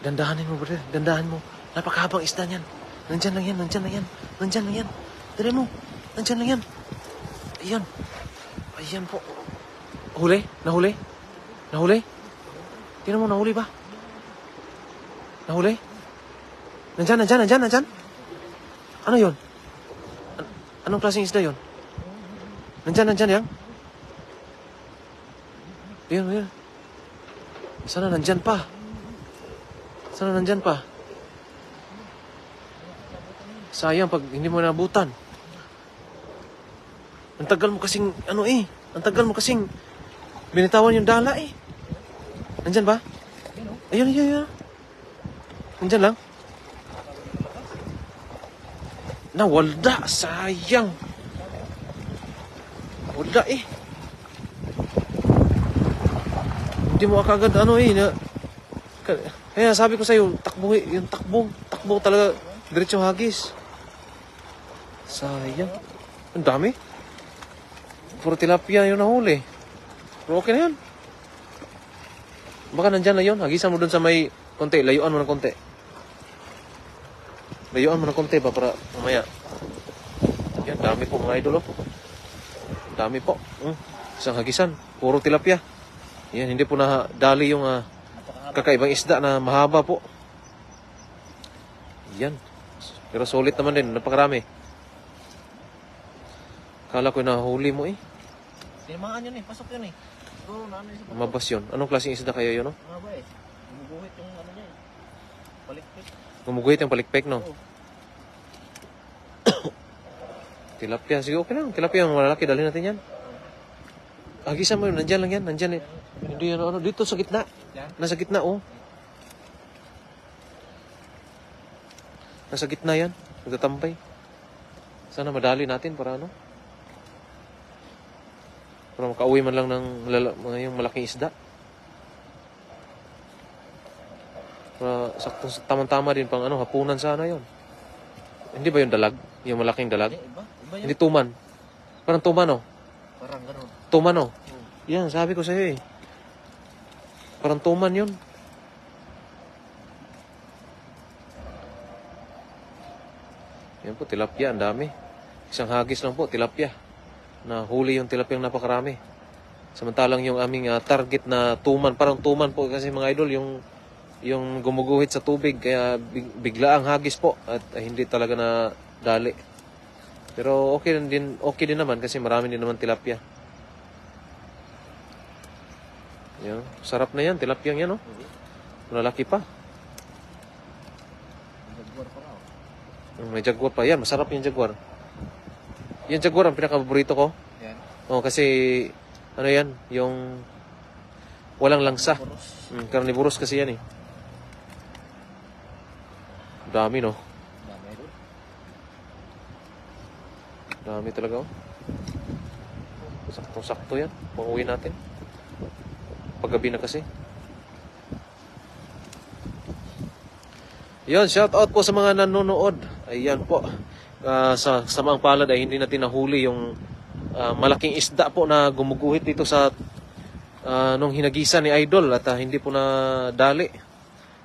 Dandahanin mo, brother. Dandahan mo. Napakahabang isda niyan. Nandyan lang yan, nandyan lang yan. Nandyan lang yan. Dali mo. Nandyan lang yan. Ayan. Ayan po. Huli? Nahuli? Nahuli? Tingnan mo, nahuli ba? Nahuli? Nandyan, nandyan, nandyan, nandyan. Ano yun? Anong klaseng isda yun? Nandyan, nandyan yan. Ayan, ayan. Sana nandyan pa. Sana nandyan pa. Sayang pag hindi mo nabutan. Ang tagal mo kasing, ang tagal mo kasing binitawan yung dala eh. Nandyan ba? Ayun, ayun, ayun. Nandyan lang. Nawalda, sayang. Wala eh. Hindi mo akagad kaya sabi ko sa'yo, takbo talaga, diretso hagis. Sayang. Ang dami. Puro tilapia yung nahuli. Pero okay na yun. Baka nandyan na yun. Hagisan mo dun sa may konti. Layuan mo ng konti. Layuan mo ng konti pa para mamaya. Yan, dami po mga idol. Dami po. Isang hagisan. Puro tilapia. Yan, hindi po na dali yung kakaibang isda na mahaba po. Yan. Pero solid naman din. Napakarami. Kala ko nahuli mo eh. Tinamaan yun eh. Pasok yun eh. Bro, naano yun. Mabas yun. Anong klaseng isda kayo yun, no? Maba eh. Gumuguhit yung ano niya eh. Palikpik. Gumuguhit yung palikpik, no? Oo. Tilapia. Sige, okay lang. Tilapia yung malalaki. Dali natin yan. Hagisan mo yun. Nandyan lang yan. Nandyan eh. Hindi yan, dito sa gitna. Nasa gitna, oh. Nasa gitna yan. Nagtatampay. Sana madali natin para para makauwi man lang ng yung malaking isda. Para saktong tamang-tama din pang hapunan sana yon. Hindi ba yung dalag? Yung malaking dalag? Iba yun. Hindi tuman. Parang tuman, oh. Parang ganun. Tuman, oh. Yan, sabi ko sa'yo eh. Parang tuman yun. Yan po, tilapia, ang dami. Isang hagis lang po, tilapia. Nahuli yung tilapia napakarami. Samantalang yung aming target na tuman, parang tuman po kasi mga idol, yung gumuguhit sa tubig, kaya bigla ang hagis po at hindi talaga na dali. Pero okay din naman kasi marami din naman tilapia. Yan, sarap na yan, tilapia yan, oh. Malalaki pa. Jaguar pa raw. May jaguar pa. Yan, masarap yung jaguar. Yung jaguar ang pinaka-paborito ko. Yan. Oh, kasi yan, yung walang langsa. Carnivorous kasi yan eh. Dami, no? Dami doon. Dami talaga, oh. Saktong-sakto yan. Pauwi natin. Paggabi na kasi. Yun, shout out po sa mga nanonood. Ayan po. Sa samaang palad ay hindi natin nahuli yung malaking isda po na gumuguhit dito sa nung hinagisan ni Idol at hindi po na dali.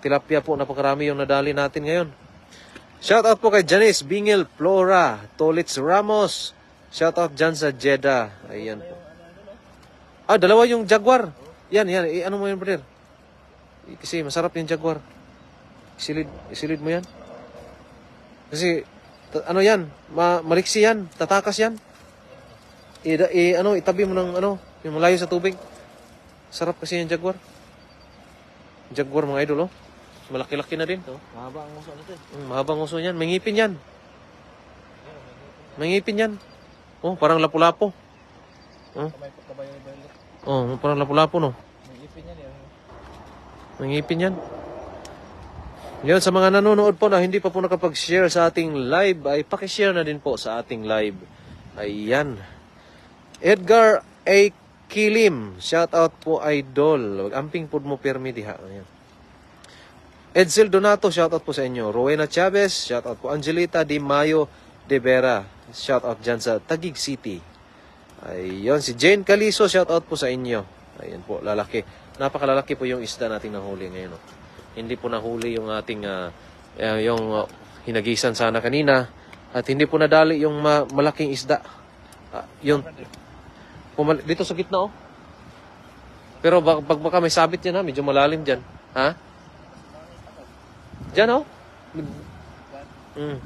Tilapia po, napakarami yung nadali natin ngayon. Shout out po kay Janice Bingel Flora Tolitz Ramos. Shout out dyan sa Jeddah. Ayan po. Dalawa yung jaguar. Yan. Ano mo yun, brother? Kasi masarap yung jaguar. Isilid mo yan. Kasi, yan, maliksi yan, tatakas yan. Itabi mo ng yung malayo sa tubig. Sarap kasi yung jaguar. Jaguar mga idol, oh. Malaki-laki na din. Oh. Mahaba ang uso nito eh. Mahabang uso yan. May ngipin yan. May ngipin yan. Oh, parang lapu-lapo. Oh. Oh, parang lapu-lapo, no? May ipin yan eh. May ngipin yan. Yun, sa mga nanonood po na hindi pa po nakapag-share sa ating live, ay pakishare na din po sa ating live. Ayan. Edgar A. Kilim, shout out po idol. Amping po mo permi diha. Ayan. Edsel Donato, shout out po sa inyo. Rowena Chavez, shout out po. Angelita Di Mayo De Vera, shout out dyan sa Taguig City. Ayun, si Jane Caliso, shout out po sa inyo. Ayan po, lalaki. Napakalalaki po yung isda nating nahuli ngayon. hindi po nahuli yung ating hinagisan sana kanina at hindi po nadali yung malaking isda. Yung dito sa gitna, oh. Pero pag baka may sabit yan, ha, medyo malalim dyan. Ha? Dyan, oh. Mm.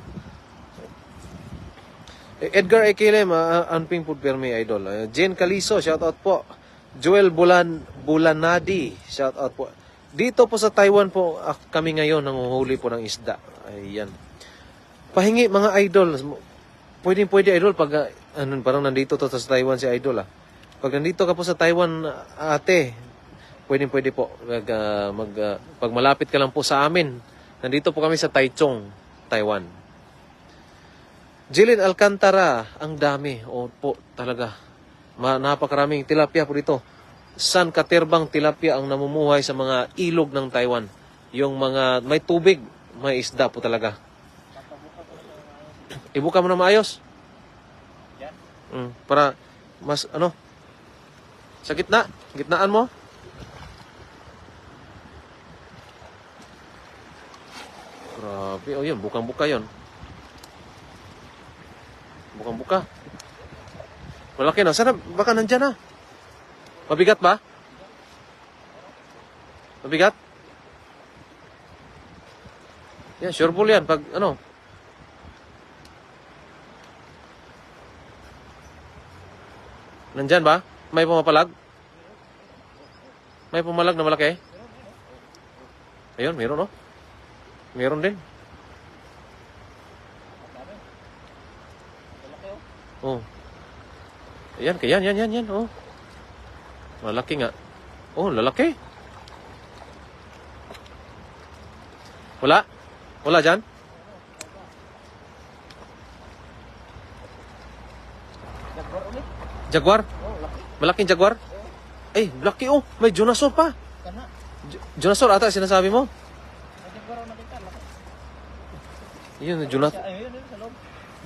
Edgar Equilem, Anping Food Permi Idol. Jen Caliso, shout out po. Joel Bulanadi, shout out po. Dito po sa Taiwan po kami ngayon nanguhuli po ng isda. Ayan. Pahingi mga idol. Pwede idol pag parang nandito to sa Taiwan si idol ah. Pag nandito ka po sa Taiwan ate, pwede po pag malapit ka lang po sa amin. Nandito po kami sa Taichung, Taiwan. Jilin Alcantara, ang dami. O po talaga. Napakaraming tilapia po dito. San Katerbang tilapia ang namumuhay sa mga ilog ng Taiwan. Yung mga may tubig, may isda po talaga. Ibuka mo na maayos. Para mas sa gitnaan mo. Grabe, oh yun, bukang-buka yun. Bukang-buka. Malaki na. Sana, baka nandyan na. Mabigat ba? Mabigat? Yan, sure ball yan. Pag, nandyan ba? May pumapalag? May pumalag na malaki? Ayun, meron, oh. Meron din. Oh. Ayan, yan, oh. Malaki nga. Oh, lalaki. Wala? Wala dyan? Jaguar ulit. Jaguar? Oh, laki. Malaking jaguar? Eh, laki oh. May dinosaur pa. Kana. Dinosaur ata sinasabi mo? May jaguar na kita. Laki. Yun, Ayun, sa loob.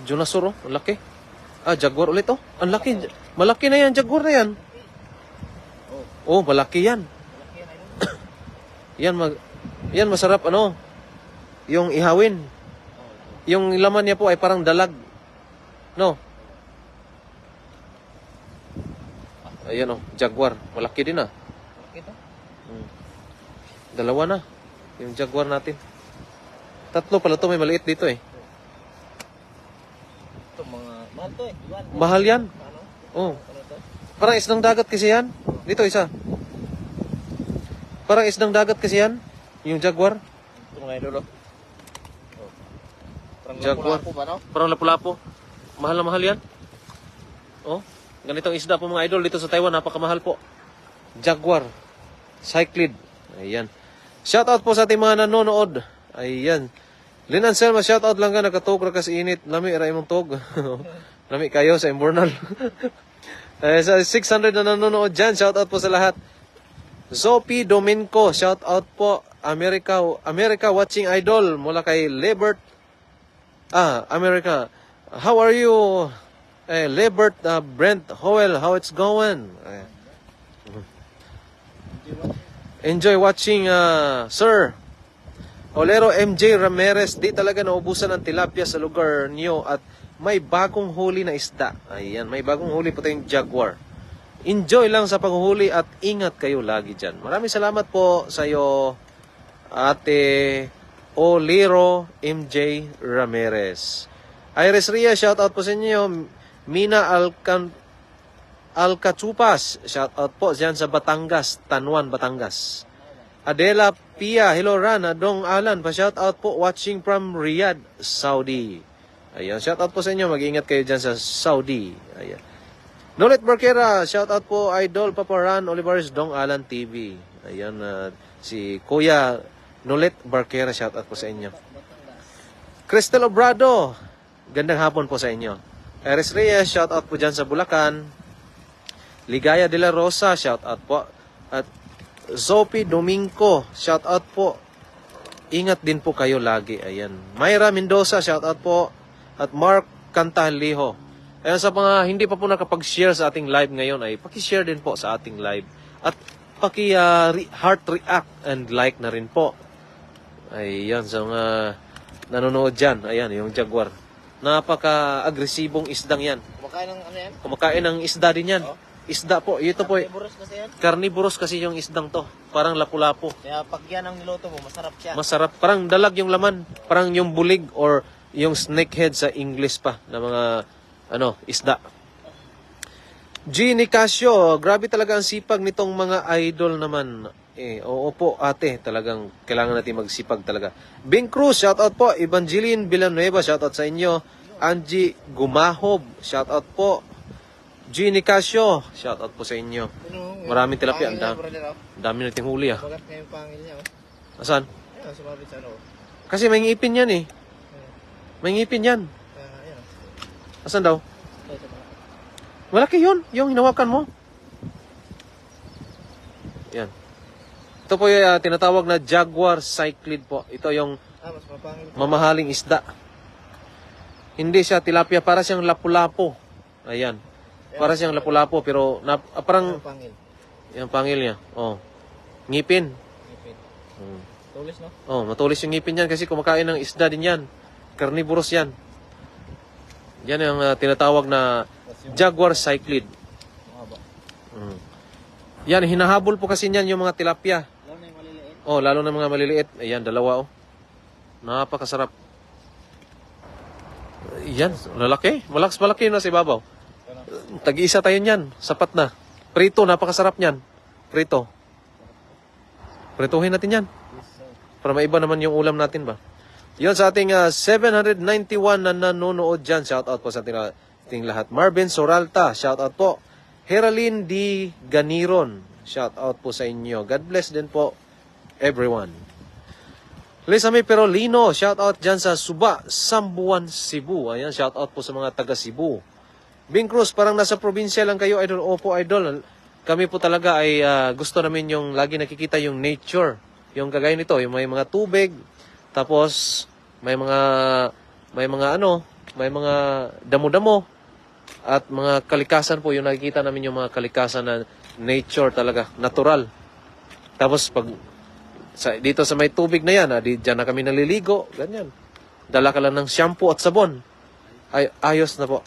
dinosaur oh. Ang laki. Jaguar ulit oh. Ang laki. Malaki na yan, jaguar na yan. Oh, malaki yan. Yan masarap yung ihawin. Yung laman niya po ay parang dalag. No. Ayan oh, jaguar. Malaki din ah. Malaki to. Dalawa na. Yung jaguar natin. Tatlo pala to, may maliit dito eh. Ito mga mahal to eh. Mahal yan. Ano? Oh. Ano to? Parang isdang dagat kasi yan. Dito isa. Parang isdang dagat kasi yan. Yung jaguar. Ito mga idol. Parang Jaguar. lapu-lapu ba no? Parang lapu-lapu. Mahal na mahal yan. Oh. Ganitong isda po mga idol dito sa Taiwan. Napakamahal po. Jaguar. Cyclid. Ayan. Shoutout po sa ating mga nanonood. Ayan. Lin Anselma, shoutout lang ka. Nakatog ra kasi init. Lami, ra imong tog. Lami kayo sa Imbornal. Sa 600 na nanonood dyan. Shoutout po sa lahat. Zopi Dominco. Shoutout po. America watching idol. Mula kay Lebert. America. How are you? Lebert Brent Howell. How it's going? Enjoy watching, sir. Olero MJ Ramirez, di talaga naubusan ng tilapia sa lugar niyo at may bagong huli na isda. Ayan, may bagong huli po tayong jaguar. Enjoy lang sa panghuli at ingat kayo lagi dyan. Maraming salamat po sa iyo, Ate Olero MJ Ramirez. Iris Ria, shout out po sa inyo. Mina Alcachupas, shout out po dyan sa Batangas, Tanwan, Batangas. Adela Pia, hello Rana, Dong Alan, pa-shout out po watching from Riyadh, Saudi. Ayan, shout out po sa inyo, mag-ingat kayo dyan sa Saudi. Ayan. Nolet Barquera, shout out po Idol Papa Ran Olivares, Dong Alan TV. Ayan, si Kuya Nolet Barquera, shout out po sa inyo. Cristel Obrado, gandang hapon po sa inyo. Eris Reyes, shout out po dyan sa Bulacan. Ligaya de la Rosa, shout out po. At Zopi Domingo, shout out po. Ingat din po kayo lagi. Ayan. Myra Mendoza, shout out po. At Mark Cantaliho. Ayan, sa mga hindi pa po nakapag-share sa ating live ngayon ay paki-share din po sa ating live. At paki-heart react and like na rin po. Ayan, sa mga nanonood dyan. Ayan, yung jaguar. Napaka-agresibong isdang yan. Kumakain ng ano yan? Kumakain ng isda din yan. Oh. Isda po. Ito po, Carnivorous kasi yan. carnivorous kasi yung isdang to. Parang lapu-lapu. Kaya pag yan ang niluto mo, masarap siya. Masarap. Parang dalag yung laman. Parang yung bulig or yung snakehead sa English pa na mga isda. G. Nicasio, grabe talaga ang sipag nitong mga idol naman. Oo po ate, talagang kailangan natin magsipag talaga. Bing Cruz, shoutout po. Evangeline Villanueva, shoutout sa inyo. Angie Gumahob, shoutout po. G. Nicasio, shoutout po sa inyo. Maraming tilapia. Ang dami nating huli ah. Bagat nga yung pangil niya. Oh. Asan? Ayun, sumabit sa ano. Kasi may ngipin yan eh. May ngipin yan. Ayun. Asan daw? Ito ba? Malaki yun, yung hinawakan mo. Yan. Ito po yung tinatawag na jaguar cyclid po. Ito yung Mas mapangil. mamahaling isda. Hindi siya tilapia, para siyang lapu-lapu. Ayan. Para siyang lapu-lapu pero parang Pangil. yung pangil niya. Oh. Ngipin. Ngipin. Hmm. Tulis, no? Oh, matulis yung ngipin niyan kasi kumakain ng isda din yan. Carnivorous yan. Yan ang tinatawag na jaguar cyclid. Mahaba. Hmm. Yan, hinahabol po kasi niyan yung mga tilapia. Lalo na yung maliliit. Oh, lalo na mga maliliit. Ayan, dalawa oh. Napakasarap. Yan, lalaki. Malaki na si Babaw. Tag-isa tayo niyan. Sapat na. Prito, napakasarap niyan. Prito. Prituhin natin yan. Para maiba naman yung ulam natin ba. Yun sa ating 791 na nanonood dyan. Shout out po sa ating lahat. Marvin Soralta, shout out po. Heraline D. Ganiron, shout out po sa inyo. God bless din po everyone. Lisami Perolino, shout out dyan sa Suba, Sambuan, Cebu. Ayan, shout out po sa mga taga Cebu. Bing Cruz, parang nasa probinsya lang kayo, idol. Opo, idol. Kami po talaga ay gusto namin yung lagi nakikita yung nature. Yung kagaya nito, yung may mga tubig, tapos may mga damo-damo at mga kalikasan po, yung nakikita namin yung mga kalikasan na nature talaga, natural. Tapos pag dito sa may tubig na yan, diyan na kami naliligo, ganyan. Dala ka lang ng shampoo at sabon. Ay, ayos na po.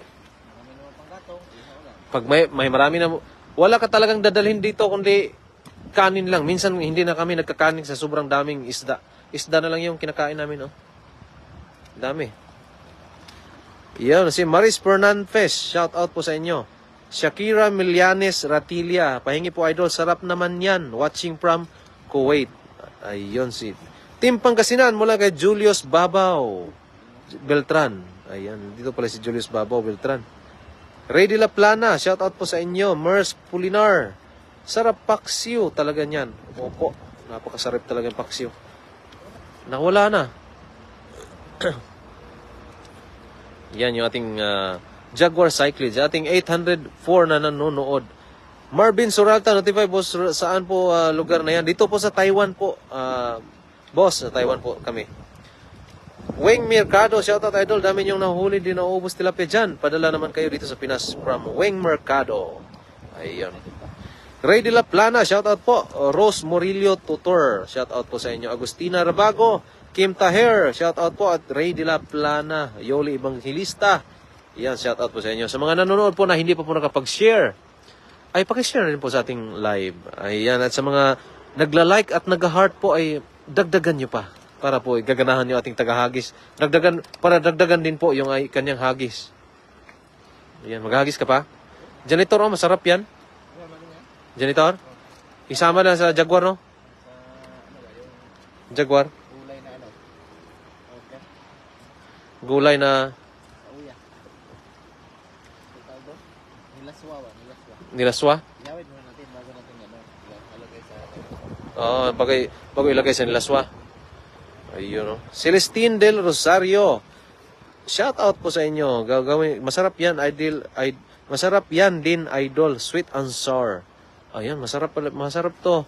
Pag may marami na, wala ka talagang dadalhin dito kundi kanin lang. Minsan hindi na kami nagkakanin sa sobrang daming isda. Isda na lang yung kinakain namin, oh. Dami. Yan, si Maris Fernandez, shout out po sa inyo. Shakira Millanes Ratilia, pahingi po idol, sarap naman yan. Watching from Kuwait. Ayun si Team Pangasinan mula kay Julius Babaw Beltran. Ayan, dito pala si Julius Babaw Beltran. Ray de la Plana, shout out po sa inyo. Mers Pulinar, sarap paksiw talaga niyan. Opo, napakasarap talaga yung paksiw. Nawala na. Yan yung ating Jaguar Cyclid. Ating 804 na nanonood. Marvin Suralta, notify boss, saan po lugar na yan? Dito po sa Taiwan po. Boss, sa Taiwan po kami. Weng Mercado, shoutout idol. Dami yung nahuli, di nauubos tilapia dyan. Padala naman kayo dito sa Pinas from Weng Mercado. Ayun. Ray de la Plana, shoutout po. Rose Morillo Tutor, shoutout po sa inyo. Agustina Rabago, Kim Taher, shoutout po. At Ray de la Plana, Yoli Evangelista. Yan, shoutout po sa inyo. Sa mga nanonood po na hindi pa po nakapag-share, ay pakishare rin po sa ating live. Ayan, at sa mga nagla-like at nag-heart po ay dagdagan nyo pa para po gaganahan nyo ating tagahagis. Para dagdagan din po yung kanyang hagis. Ayan, maghagis ka pa. Janitor, oh, masarap yan. Janitor? Isama na sa Jaguar, no? Jaguar? Gulay na ano. Okay. Gulay na Uya. Ito nilaswa. nilaswa? Ilawid muna natin bago natin ano. Ilagay sa Oo, bago ilagay sa nilaswa. Ayun, no? Celestine Del Rosario. Shout out po sa inyo. Gagawin, masarap yan, masarap yan din, idol. Sweet and sour. Ayan, masarap to.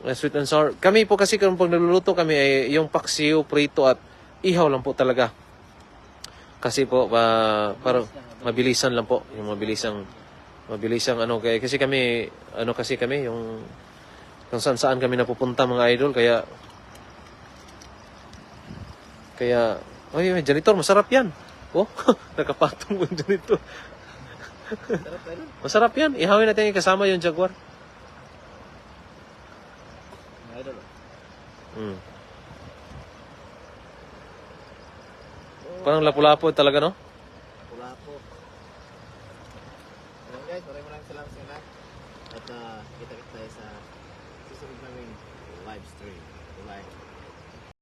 Sweet and sour. Kami po kasi kung pag naluluto kami ay yung paksiw, prito at ihaw lang po talaga. Kasi po parang mabilisan lang po, yung mabilisang ano kasi kami yung kung saan kami napupunta mga idol, kaya Kaya, oy, janitor, masarap yan. Oh, nakapatong yung janitor. Sarap tayo nun. Masarap yan. Ihawin natin yung kasama yung Jaguar. Mga idol. Mm. Parang lapu-lapu talaga, no? Pula po. Ayan guys, maraming salamat sa lahat. At kita-kita tayo sa susunod namin live stream. Bye.